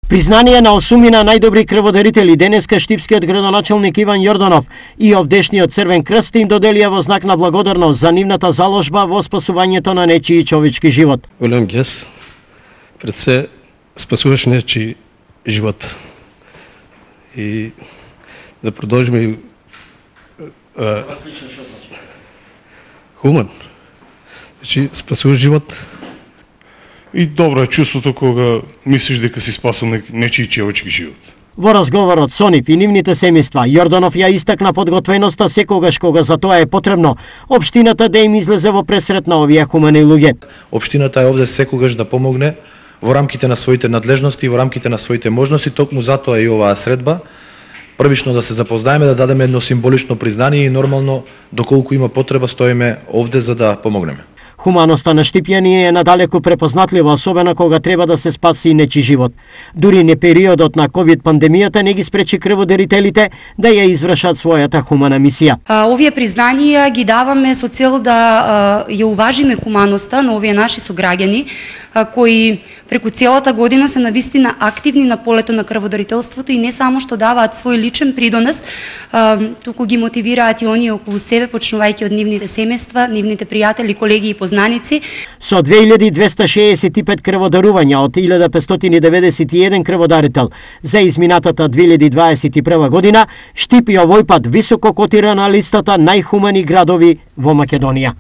Признание на 8 најдобри крводарители денеска штипскиот градоначелник Иван Јорданов и овдешниот Црвен крст им доделија во знак на благодарност за нивната заложба во спасувањето на нечии човечки живот. Голем гест, пред се спасуваш нечии живот. И да продолжиме хуман. Значи спасуваш живот. И добро е чувството кога мислиш дека си спасил нечии човечки живот. Во разговорот со нив и нивните семејства, Јорданов ја истакна подготвеноста секогаш кога за тоа е потребно општината да им излезе во пресрет на овие хумани луѓе. Општината е овде секогаш да помогне во рамките на своите надлежности, во рамките на своите можности, токму затоа и оваа средба. Првично да се запознаеме, да дадеме едно символично признание и нормално доколку има потреба стоиме овде за да помогнеме. Хуманоста на Штипјани е надалеку препознатлива, особено кога треба да се спаси нечи живот. Дури не периодот на ковид пандемијата не ги спречи крводарителите да ја извршат својата хумана мисија. Овие признанија ги даваме со цел да ја уважиме хуманоста на овие наши сограѓани кои преку целата година се навистина активни на полето на крводарителството и не само што даваат свој личен придонес, туку ги мотивираат и оние околу себе, почнувајќи од нивните семејства, нивните пријатели, колеги и познаници. Со 2265 крводарувања од 1591 крводарител за изминатата 2021 година, Штип и овој пат високо котира на листата најхумани градови во Македонија.